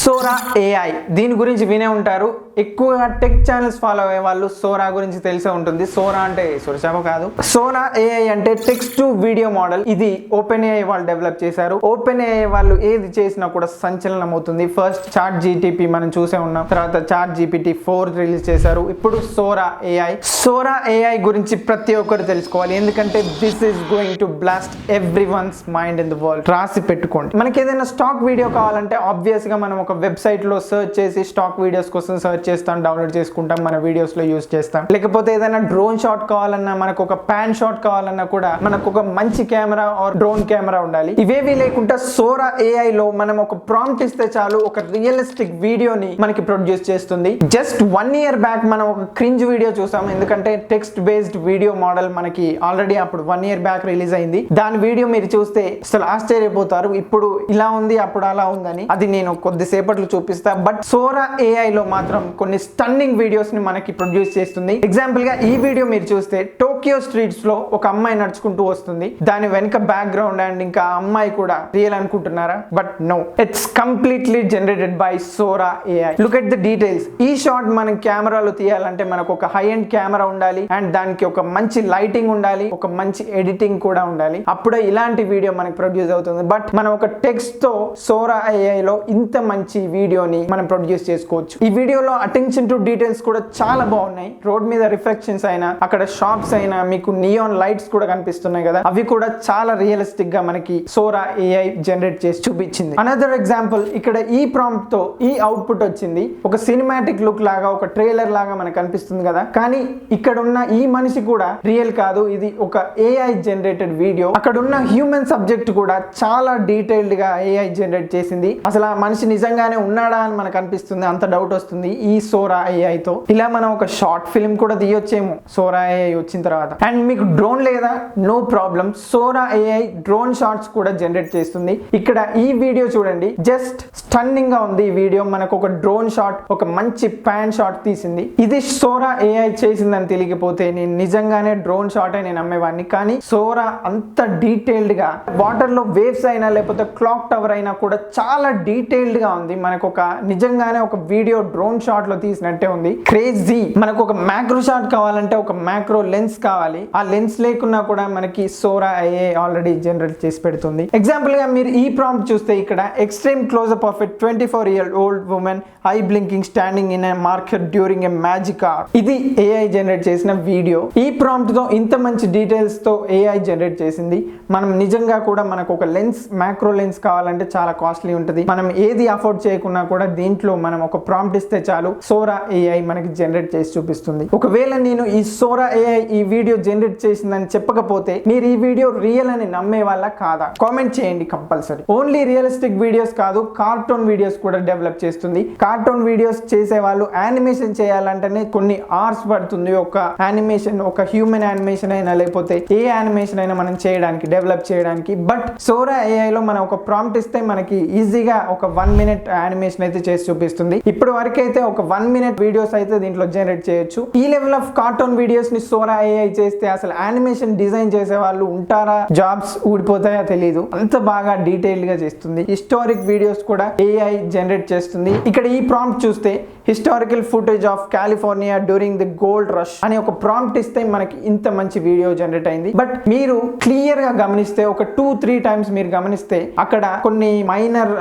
Sora AI దీని గురించి వినే ఉంటారు. ఎక్కువగా టెక్ ఛానల్స్ ఫాలో అయ్యే వాళ్ళు సోరా గురించి తెలిసే ఉంటుంది. సోరా అంటే సొరచాప కాదు. సోరా ఏఐ అంటే టెక్స్ట్ టు వీడియో మోడల్. ఇది ఓపెన్ ఏఐ వాళ్ళు డెవలప్ చేశారు. ఓపెన్ ఏఐ వాళ్ళు ఏది చేసినా కూడా సంచలనం అవుతుంది. ఫస్ట్ చాట్ జీటీపీ మనం చూసే ఉన్నాం, తర్వాత చాట్ జీపీటీ 4 రిలీజ్ చేశారు. ఇప్పుడు సోరా ఏఐ. సోరా ఏఐ గురించి ప్రతి ఒక్కరు తెలుసుకోవాలి, ఎందుకంటే this is going to blast every once mind in the world. రాసి పెట్టుకోండి. మనకి ఏదైనా స్టాక్ వీడియో కావాలంటే ఆబ్వియస్ గా మనం ఒక వెబ్సైట్ లో సెర్చ్ చేసి స్టాక్ వీడియోస్ కోసం సెర్చ్ చేస్తాం, డౌన్లోడ్ చేసుకుంటాం, మన వీడియోస్ లో యూస్ చేస్తాం. లేకపోతే ఏదైనా డ్రోన్ షాట్ కావాలన్నా, మనకు ఒక పాన్ షాట్ కావాలన్నా కూడా మనకు ఒక మంచి కెమెరా ఆర్ డ్రోన్ కెమెరా ఉండాలి. ఇవేవి లేకుండా సోరా ఏఐ లో మనం ఒక ప్రాంప్ట్ ఇస్తే చాలు, ఒక రియలిస్టిక్ వీడియోని మనకి ప్రొడ్యూస్ చేస్తుంది. జస్ట్ 1 year బ్యాక్ మనం ఒక క్రింజ్ వీడియో చూసాం, ఎందుకంటే టెక్స్ట్ బేస్డ్ వీడియో మోడల్ మనకి ఆల్రెడీ అప్పుడు 1 year బ్యాక్ రిలీజ్ అయింది. దాని వీడియో మీరు చూస్తే అసలు ఆశ్చర్యపోతారు, ఇప్పుడు ఇలా ఉంది అప్పుడు అలా ఉందని. అది నేను కొద్దిసేపట్లో చూపిస్తా. బట్ సోరా ఏఐ లో మాత్రం కొన్ని స్టన్నింగ్ వీడియోస్ ని మనకి ప్రొడ్యూస్ చేస్తుంది. ఎగ్జాంపుల్ గా ఈ వీడియో మీరు చూస్తే టోక్యో స్ట్రీట్స్ లో ఒక అమ్మాయి నడుచుకుంటూ వస్తుంది. దాని వెనుక బ్యాక్గ్రౌండ్ అండ్ ఇంకా అమ్మాయి కూడా రియల్ అనుకుంటున్నారా? But no, it's completely generated by Sora AI. Look at the details. ఈ షాట్ మనం కెమెరాలో తీయాలంటే మనకు ఒక హై ఎండ్ కెమెరా ఉండాలి అండ్ దానికి ఒక మంచి లైటింగ్ ఉండాలి, ఒక మంచి ఎడిటింగ్ కూడా ఉండాలి. అప్పుడే ఇలాంటి వీడియో మనకి ప్రొడ్యూస్ అవుతుంది. బట్ మనం ఒక టెక్స్ట్ తో సోరా ఏఐ లో ఇంత మంచి వీడియోని మనం ప్రొడ్యూస్ చేసుకోవచ్చు. ఈ వీడియోలో అటెన్షన్ టు డీటెయిల్స్ కూడా చాలా బాగున్నాయి. రోడ్ మీద రిఫ్లెక్షన్స్ అయినా, అక్కడ షాప్స్ అయినా, మీకు నియాన్ లైట్స్ కూడా కనిపిస్తున్నాయి కదా, అవి కూడా చాలా రియలిస్టిక్ గా మనకి సోరా ఏఐ జనరేట్ చేసి చూపించింది. అనదర్ ఎగ్జాంపుల్, ఇక్కడ ఈ ప్రాంప్ట్ తో ఈ అవుట్పుట్ వచ్చింది. ఒక సినిమాటిక్ లుక్ లాగా, ఒక ట్రైలర్ లాగా మనకు కనిపిస్తుంది కదా, కానీ ఇక్కడ ఉన్న ఈ మనిషి కూడా రియల్ కాదు, ఇది ఒక ఏఐ జనరేటెడ్ వీడియో. అక్కడ ఉన్న హ్యూమన్ సబ్జెక్ట్ కూడా చాలా డీటెయిల్డ్ గా ఏఐ జనరేట్ చేసింది. అసలు ఆ మనిషి నిజంగానే ఉన్నాడా అని మనకు అనిపిస్తుంది, అంత డౌట్ వస్తుంది ఈ సోరా ఏఐ తో. ఇలా మనం ఒక షార్ట్ ఫిల్మ్ కూడా తీయొచ్చేమో సోరా ఏఐ వచ్చిన తర్వాత. అండ్ మీకు డ్రోన్ లేదా? No problem, Sora AI drone shots కూడా జనరేట్ చేస్తుంది. ఇక్కడ ఈ వీడియో చూడండి, జస్ట్ స్టన్నింగ్ గా ఉంది ఈ వీడియో. మనకు ఒక డ్రోన్ షాట్, ఒక మంచి పాన్ షాట్ తీసింది. ఇది సోరా ఏఐ చేసిందని తెలియకపోతే నేను నిజంగానే డ్రోన్ షాట్ నేను నమ్మేవాడిని. కానీ సోరా అంత డీటెయిల్డ్ గా, వాటర్ లో వేవ్స్ అయినా లేకపోతే క్లాక్ టవర్ అయినా కూడా చాలా డీటెయిల్డ్ గా ఉంది. మనకు ఒక నిజంగానే ఒక వీడియో డ్రోన్ షాట్ లో తీసినట్టే ఉంది. క్రేజీ. మనకు ఒక మ్యాక్రో షాట్ కావాలంటే ఒక మ్యాక్రో లెన్స్ కావాలి. ఆ లెన్స్ లేకున్నా కూడా మనకి సోరా ఏఐ ఆల్రెడీ జనరేట్ చేసి పెడుతుంది. ఎగ్జాంపుల్ గా మీరు ఈ ప్రాంప్ట్ చూస్తే ఇక్కడ extreme closeup of a 24-year-old woman eye blinking standing in a market during a magic hour. ఇది ఏఐ జనరేట్ చేసిన వీడియో. ఈ ప్రాంప్ట్ తో ఇంత మంచి డీటెయిల్స్ తో ఏఐ జనరేట్ చేసింది. మనం నిజంగా కూడా మనకు ఒక లెన్స్, మ్యాక్రో లెన్స్ కావాలంటే చాలా కాస్ట్లీ ఉంటుంది. మనం ఏది అఫోర్డ్ చేయకున్నా కూడా దీంట్లో మనం ఒక ప్రాంప్ట్ ఇస్తే చాలు, సోరా ఏఐ మనకి జనరేట్ చేసి చూపిస్తుంది. ఒకవేళ నేను ఈ సోరా ఏఐ ఈ వీడియో జనరేట్ చేసిందని చెప్పకపోతే మీరు ఈ వీడియో రియల్ అని నమ్మే వాళ్ళ కాదా? కామెంట్ చేయండి కంపల్సరీ. ఓన్లీ రియలిస్టిక్ వీడియోస్ కాదు, కార్టూన్ వీడియోస్ కూడా డెవలప్ చేస్తుంది. కార్టూన్ వీడియోస్ చేసే వాళ్ళు యానిమేషన్ చేయాలంటేనే కొన్ని అవర్స్ పడుతుంది. ఒక యానిమేషన్, ఒక హ్యూమన్ యానిమేషన్ అయినా లేకపోతే ఏ యానిమేషన్ అయినా మనం చేయడానికి, డెవలప్ చేయడానికి. బట్ సోరా ఏఐ లో మనం ఒక ప్రాంప్ట్ ఇస్తే మనకి ఈజీగా ఒక 1 minute యానిమేషన్ అయితే చేసి చూపిస్తుంది. ఇప్పుడు వరకు అయితే ఒక 1 minute వీడియోస్ అయితే దీంట్లో జనరేట్ చేయొచ్చు. ఈ లెవెల్ ఆఫ్ కార్టూన్ వీడియోస్ ని సోరా ఏఐ చేస్తే అసలు యానిమేషన్ డిజైన్ చేసే వాళ్ళు ఉంటారా? జాబ్స్ ఊడిపోతాయో తెలియదు, అంత బాగా డీటెయిల్డ్ గా చేస్తుంది. హిస్టారిక్ వీడియోస్ కూడా ఏఐ జనరేట్ చేస్తుంది. ఇక్కడ ఈ ప్రాంప్ట్ చూస్తే historical footage of California during the gold rush అని ఒక ప్రాంప్ట్ ఇస్తే మనకి ఇంత మంచి వీడియో జనరేట్ అయింది. బట్ మీరు క్లియర్ గా గమనిస్తే, ఒక 2-3 times మీరు గమనిస్తే అక్కడ కొన్ని మైనర్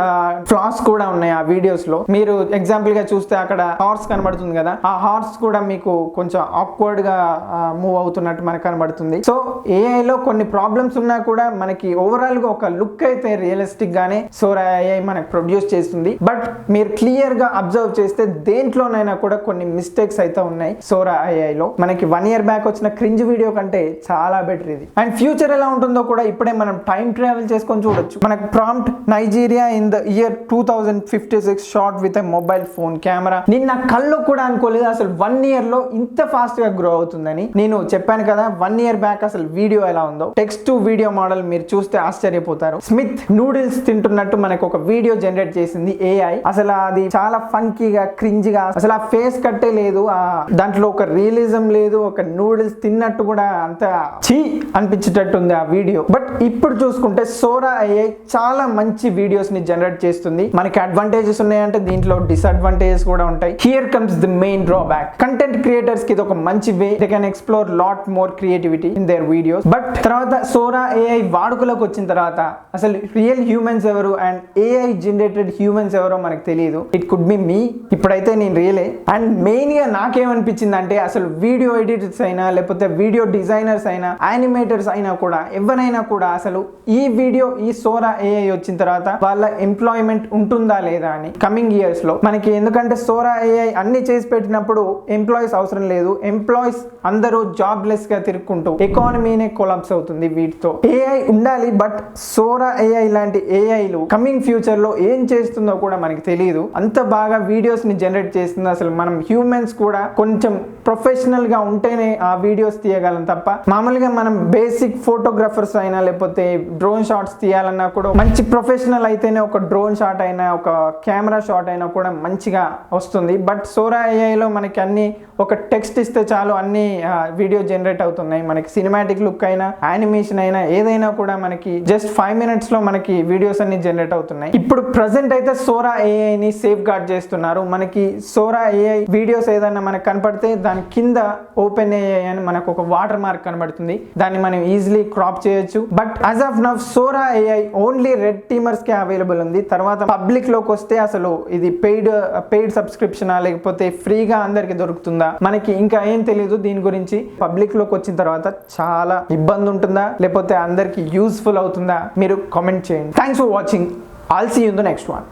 ఫ్లాస్ కూడా ఉన్నాయి ఆ వీడియోస్ లో. మీరు ఎగ్జాంపుల్ గా చూస్తే అక్కడ హార్స్ కనబడుతుంది కదా, ఆ హార్స్ కూడా మీకు కొంచెం ఆక్వర్డ్ గా మూవ్ అవుతున్నట్టు మనకు కనబడుతుంది. సో ఏఐ లో కొన్ని ప్రాబ్లమ్స్ ఉన్నా కూడా మనకి ఓవరాల్ గా ఒక లుక్ అయితే రియలిస్టిక్ గానే సోరా ఏఐ మనకు ప్రొడ్యూస్ చేస్తుంది. బట్ మీరు క్లియర్ గా అబ్జర్వ్ చేస్తే దేంట్లోనైనా కూడా కొన్ని మిస్టేక్స్ అయితే ఉన్నాయి సోరా ఏఐ లో. మనకి 1 year బ్యాక్ వచ్చిన క్రింజ్ వీడియో కంటే చాలా బెటర్ ఇది. అండ్ ఫ్యూచర్ ఎలా ఉంటుందో కూడా ఇప్పుడే మనం టైం ట్రావెల్ చేసుకొని చూడొచ్చు. మనకు prompt Nigeria in the year 2056 shot with a mobile phone camera. నేను నా కళ్ళు కూడా అనుకోలేదు అసలు 1 year లో ఇంత ఫాస్ట్ గా గ్రో అవుతుందని. నేను చెప్పాను కదా 1 year బ్యాక్ అసలు వీడియో ఎలా ఉందో. టెక్స్ట్ టు వీడియో మోడల్ మీరు చూస్తే ఆశ్చర్యపోతారు. స్మిత్ నూడిల్స్ తింటున్నట్టు మనకు ఒక వీడియో జనరేట్ చేసింది ఏఐ. అసలు అది చాలా ఫంకీగా, క్రింజ్గా, అసలు ఆ ఫేస్ కట్టే లేదు, దాంట్లో ఒక రియలిజం లేదు, ఒక నూడిల్స్ తిన్నట్టు కూడా అంత చీ అనిపించేటట్టు ఉంది ఆ వీడియో. బట్ ఇప్పుడు చూసుకుంటే సోరా ఏఐ చాలా మంచి వీడియోస్ ని జనరేట్ చేస్తుంది. మనకి ఆ అడ్వాంటేజెస్ ఉన్నాయంటే దీంట్లో డిసడ్వాంటేజెస్ కూడా ఉంటాయి. Here comes the main drawback. Content creators కి ఇది ఒక మంచి way. They can explore lot more creativity in their videos. But తర్వాత సోరా ఏఐ వాడుకలోకి వచ్చిన తర్వాత అసలు రియల్ హ్యూమన్స్ ఎవరు అండ్ ఏఐ జనరేటెడ్ హ్యూమన్స్ ఎవరో మనకు తెలియదు. It could be me. ఇప్పుడైతే నేను రియలే. అండ్ మెయిన్ గా నాకేమనిపించింది అంటే అసలు వీడియో ఎడిటర్స్ అయినా లేకపోతే వీడియో డిజైనర్స్ అయినా యానిమేటర్స్ అయినా కూడా ఎవరైనా కూడా అసలు ఈ సోరా ఏఐ వచ్చిన తర్వాత వాళ్ళ ఎంప్లాయ్మెంట్ ఉంటుందా లేదా అని కమింగ్ ఇయర్స్ లో మనకి. ఎందుకంటే సోరా ఏఐ అన్ని చేసి పెట్టినప్పుడు ఎంప్లాయీస్ అవసరం లేదు. ఎంప్లాయీస్ అందరూ జాబ్లెస్ గా తిరుక్కుంటూ ఎకానమీనే కొలాప్స్ అవుతుంది వీటితో. ఏఐ ఉండాలి, బట్ సోరా ఏఐ లాంటి ఏఐలు కమింగ్ ఫ్యూచర్ లో ఏం చేస్తుందో కూడా మనకి తెలియదు. అంత బాగా వీడియోస్ ని జనరేట్ చేస్తుంది. అసలు మనం హ్యూమన్స్ కూడా కొంచెం ప్రొఫెషనల్ గా ఉంటేనే ఆ వీడియోస్ తీయగలం తప్ప మామూలుగా మనం బేసిక్ ఫోటోగ్రాఫర్స్ అయినా లేకపోతే డ్రోన్ షాట్స్ తీయాలన్నా కూడా మంచి ప్రొఫెషనల్ అయితేనే ఒక డ్రోన్ షాట్ అయినా ఒక కెమెరా షాట్ అయినా కూడా మంచిగా వస్తుంది. బట్ సోరా ఏఐలో మనకి అన్ని ఒక టెక్స్ట్ ఇస్తే చాలు అన్ని వీడియో జనరేట్ అవుతున్నాయి. మనకి సినిమాటిక్ లుక్ అయినా యానిమేషన్ అయినా ఏదైనా కూడా మనకి జస్ట్ 5 minutes లో మనకి వీడియోస్ అన్ని జనరేట్ అవుతున్నాయి. ఇప్పుడు ప్రజెంట్ అయితే సోరా ఏఐ ని సేఫ్ గార్డ్ చేస్తున్నారు. మనకి సోరా ఏఐ వీడియోస్ ఏదైనా మనకు కనపడితే దాని కింద ఓపెన్ ఏఐ అని మనకు ఒక వాటర్ మార్క్ కనబడుతుంది. దాన్ని మనం ఈజీలీ క్రాప్ చేయొచ్చు. But as of now Sora AI only red teamers కే అవైలబుల్ ఉంది. తర్వాత పబ్లిక్ లోకి వస్తే అసలు ఇది పెయిడ్ సబ్స్క్రిప్షనా లేకపోతే ఫ్రీగా అందరికి దొరుకుతుందా మనకి ఇంకా ఏం తెలియదు దీని గురించి. పబ్లిక్ లోకి వచ్చిన తర్వాత చాలా ఇబ్బంది ఉంటుందా లేకపోతే అందరికి యూస్ఫుల్ అవుతుందా మీరు కామెంట్ చేయండి. Thanks for watching. I'll see you in the next one.